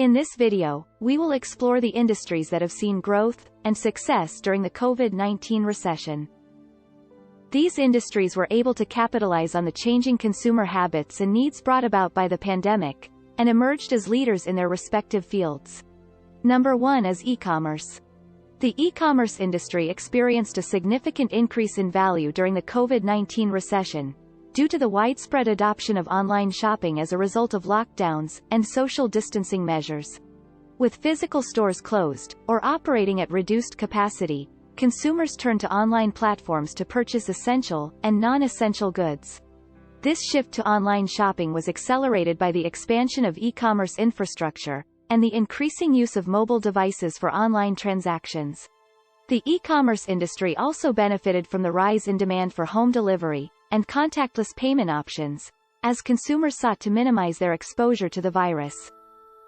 In this video, we will explore the industries that have seen growth and success during the COVID-19 recession. These industries were able to capitalize on the changing consumer habits and needs brought about by the pandemic, and emerged as leaders in their respective fields. Number 1 is e-commerce. The e-commerce industry experienced a significant increase in value during the COVID-19 recession, due to the widespread adoption of online shopping as a result of lockdowns and social distancing measures. With physical stores closed, or operating at reduced capacity, consumers turned to online platforms to purchase essential and non-essential goods. This shift to online shopping was accelerated by the expansion of e-commerce infrastructure, and the increasing use of mobile devices for online transactions. The e-commerce industry also benefited from the rise in demand for home delivery and contactless payment options, as consumers sought to minimize their exposure to the virus.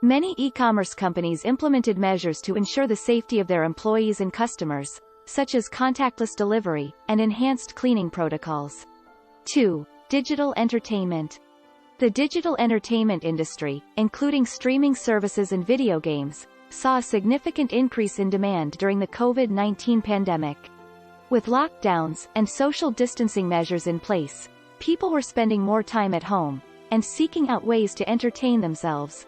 Many e-commerce companies implemented measures to ensure the safety of their employees and customers, such as contactless delivery and enhanced cleaning protocols. 2. Digital entertainment. The digital entertainment industry, including streaming services and video games, saw a significant increase in demand during the COVID-19 pandemic. With lockdowns and social distancing measures in place, people were spending more time at home and seeking out ways to entertain themselves.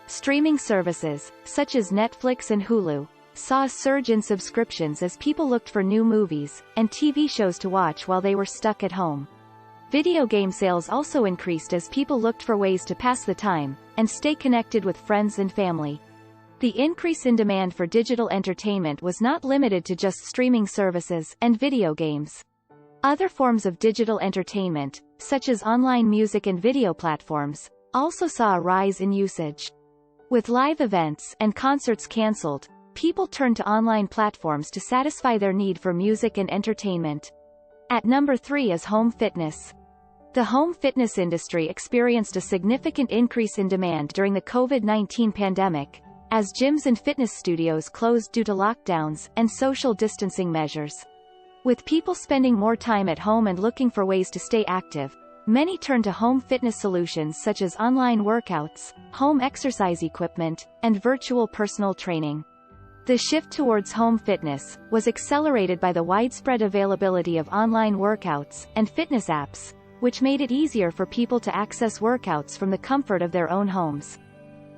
Streaming services, such as Netflix and Hulu, saw a surge in subscriptions as people looked for new movies and TV shows to watch while they were stuck at home. Video game sales also increased as people looked for ways to pass the time and stay connected with friends and family. The increase in demand for digital entertainment was not limited to just streaming services and video games. Other forms of digital entertainment, such as online music and video platforms, also saw a rise in usage. With live events and concerts cancelled, people turned to online platforms to satisfy their need for music and entertainment. At number 3 is home fitness. The home fitness industry experienced a significant increase in demand during the COVID-19 pandemic, as gyms and fitness studios closed due to lockdowns and social distancing measures. With people spending more time at home and looking for ways to stay active, many turned to home fitness solutions such as online workouts, home exercise equipment, and virtual personal training. The shift towards home fitness was accelerated by the widespread availability of online workouts and fitness apps, which made it easier for people to access workouts from the comfort of their own homes.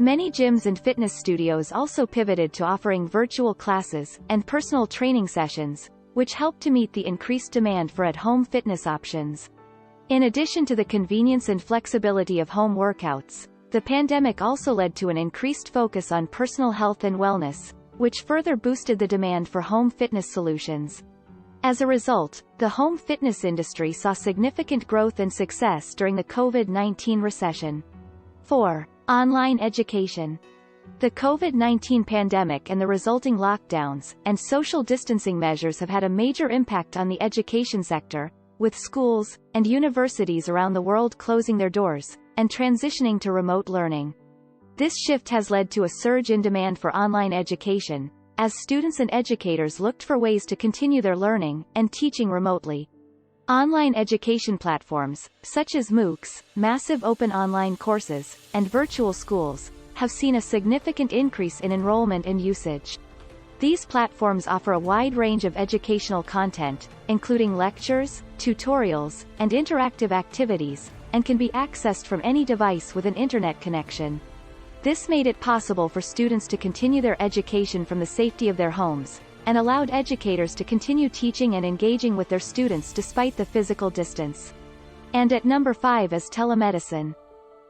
Many gyms and fitness studios also pivoted to offering virtual classes and personal training sessions, which helped to meet the increased demand for at-home fitness options. In addition to the convenience and flexibility of home workouts, the pandemic also led to an increased focus on personal health and wellness, which further boosted the demand for home fitness solutions. As a result, the home fitness industry saw significant growth and success during the COVID-19 recession. 4. Online education. The COVID-19 pandemic and the resulting lockdowns and social distancing measures have had a major impact on the education sector, with schools and universities around the world closing their doors and transitioning to remote learning. This shift has led to a surge in demand for online education, as students and educators looked for ways to continue their learning and teaching remotely. Online education platforms, such as MOOCs, massive open online courses, and virtual schools, have seen a significant increase in enrollment and usage. These platforms offer a wide range of educational content, including lectures, tutorials, and interactive activities, and can be accessed from any device with an internet connection. This made it possible for students to continue their education from the safety of their homes, and allowed educators to continue teaching and engaging with their students despite the physical distance. And at number 5 is telemedicine.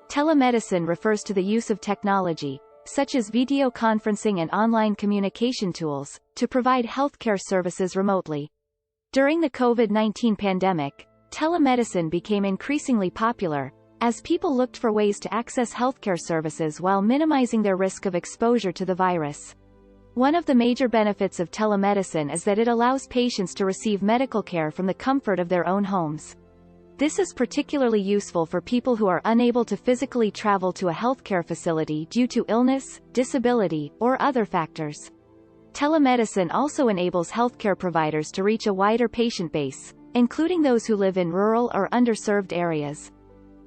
Telemedicine refers to the use of technology, such as video conferencing and online communication tools, to provide healthcare services remotely. During the COVID-19 pandemic, telemedicine became increasingly popular, as people looked for ways to access healthcare services while minimizing their risk of exposure to the virus. One of the major benefits of telemedicine is that it allows patients to receive medical care from the comfort of their own homes. This is particularly useful for people who are unable to physically travel to a healthcare facility due to illness, disability, or other factors. Telemedicine also enables healthcare providers to reach a wider patient base, including those who live in rural or underserved areas.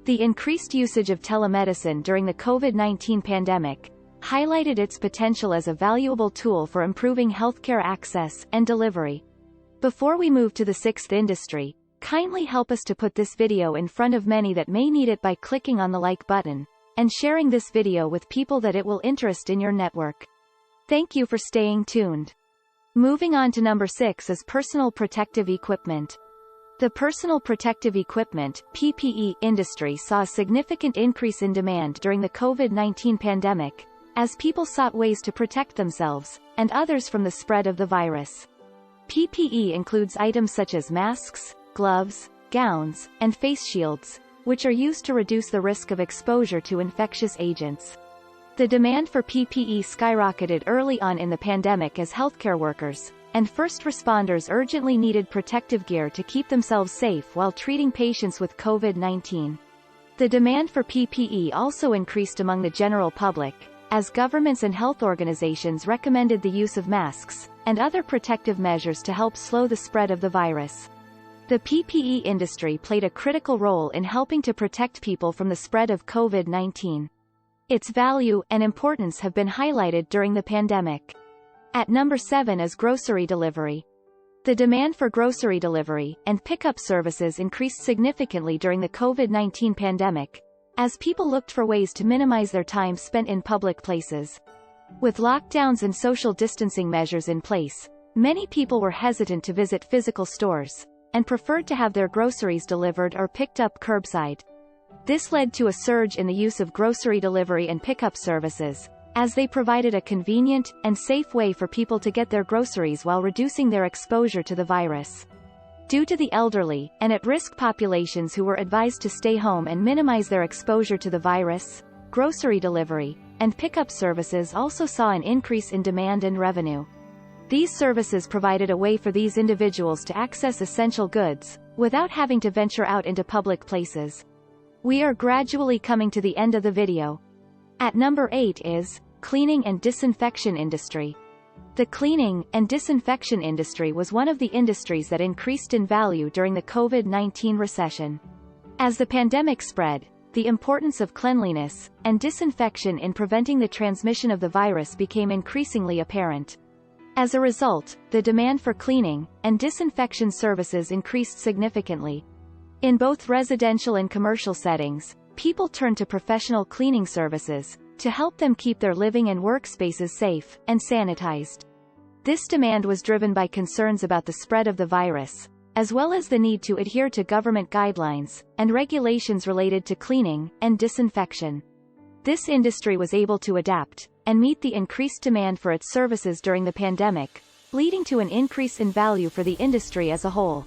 The increased usage of telemedicine during the COVID-19 pandemic highlighted its potential as a valuable tool for improving healthcare access and delivery. Before we move to the sixth industry, kindly help us to put this video in front of many that may need it by clicking on the like button, and sharing this video with people that it will interest in your network. Thank you for staying tuned. Moving on to number 6 is personal protective equipment. The personal protective equipment (PPE) industry saw a significant increase in demand during the COVID-19 pandemic, as people sought ways to protect themselves and others from the spread of the virus. PPE includes items such as masks, gloves, gowns, and face shields, which are used to reduce the risk of exposure to infectious agents. The demand for PPE skyrocketed early on in the pandemic as healthcare workers and first responders urgently needed protective gear to keep themselves safe while treating patients with COVID-19. The demand for PPE also increased among the general public, as governments and health organizations recommended the use of masks and other protective measures to help slow the spread of the virus. The PPE industry played a critical role in helping to protect people from the spread of COVID-19. Its value and importance have been highlighted during the pandemic. At number 7 is grocery delivery. The demand for grocery delivery and pickup services increased significantly during the COVID-19 pandemic, as people looked for ways to minimize their time spent in public places. With lockdowns and social distancing measures in place, many people were hesitant to visit physical stores, and preferred to have their groceries delivered or picked up curbside. This led to a surge in the use of grocery delivery and pickup services, as they provided a convenient and safe way for people to get their groceries while reducing their exposure to the virus. Due to the elderly and at-risk populations who were advised to stay home and minimize their exposure to the virus, grocery delivery and pickup services also saw an increase in demand and revenue. These services provided a way for these individuals to access essential goods, without having to venture out into public places. We are gradually coming to the end of the video. At number 8 is cleaning and disinfection industry. The cleaning and disinfection industry was one of the industries that increased in value during the COVID-19 recession. As the pandemic spread, the importance of cleanliness and disinfection in preventing the transmission of the virus became increasingly apparent. As a result, the demand for cleaning and disinfection services increased significantly. In both residential and commercial settings, people turned to professional cleaning services to help them keep their living and workspaces safe and sanitized. This demand was driven by concerns about the spread of the virus, as well as the need to adhere to government guidelines and regulations related to cleaning and disinfection. This industry was able to adapt and meet the increased demand for its services during the pandemic, leading to an increase in value for the industry as a whole.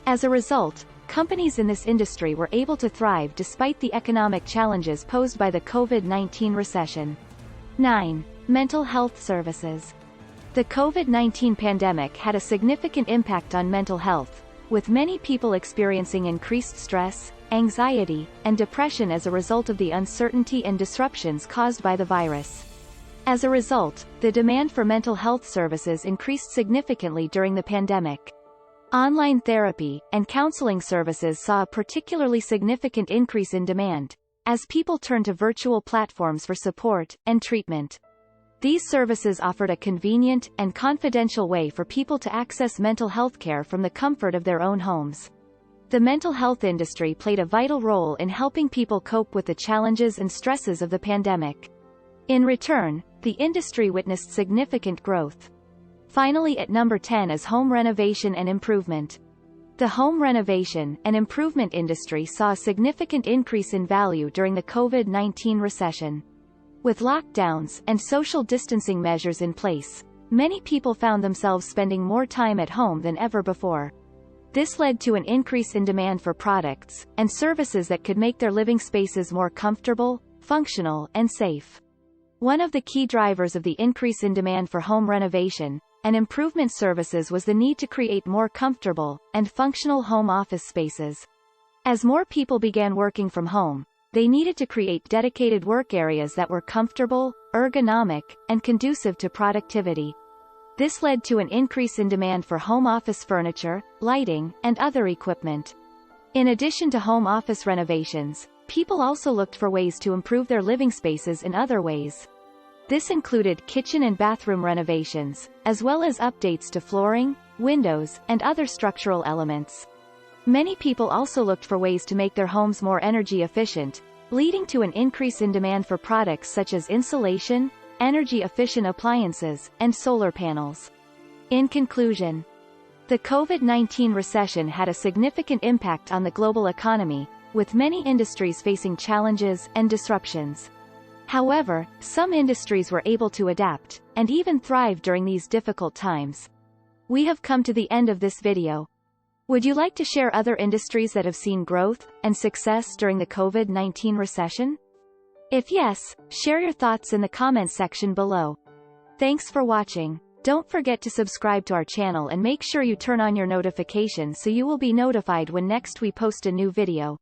As a result, companies in this industry were able to thrive despite the economic challenges posed by the COVID-19 recession. 9. Mental health services. The COVID-19 pandemic had a significant impact on mental health, with many people experiencing increased stress, anxiety, and depression as a result of the uncertainty and disruptions caused by the virus. As a result, the demand for mental health services increased significantly during the pandemic. Online therapy and counseling services saw a particularly significant increase in demand, as people turned to virtual platforms for support and treatment. These services offered a convenient and confidential way for people to access mental health care from the comfort of their own homes. The mental health industry played a vital role in helping people cope with the challenges and stresses of the pandemic. In return, the industry witnessed significant growth. Finally, at number 10 is home renovation and improvement. The home renovation and improvement industry saw a significant increase in value during the COVID-19 recession. With lockdowns and social distancing measures in place, many people found themselves spending more time at home than ever before. This led to an increase in demand for products and services that could make their living spaces more comfortable, functional, and safe. One of the key drivers of the increase in demand for home renovation and improvement services was the need to create more comfortable and functional home office spaces. As more people began working from home, they needed to create dedicated work areas that were comfortable, ergonomic, and conducive to productivity. This led to an increase in demand for home office furniture, lighting, and other equipment. In addition to home office renovations, people also looked for ways to improve their living spaces in other ways. This included kitchen and bathroom renovations, as well as updates to flooring, windows, and other structural elements. Many people also looked for ways to make their homes more energy efficient, leading to an increase in demand for products such as insulation, energy-efficient appliances, and solar panels. In conclusion, the COVID-19 recession had a significant impact on the global economy, with many industries facing challenges and disruptions. However, some industries were able to adapt, and even thrive during these difficult times. We have come to the end of this video. Would you like to share other industries that have seen growth and success during the COVID-19 recession? If yes, share your thoughts in the comments section below. Thanks for watching. Don't forget to subscribe to our channel and make sure you turn on your notifications so you will be notified when next we post a new video.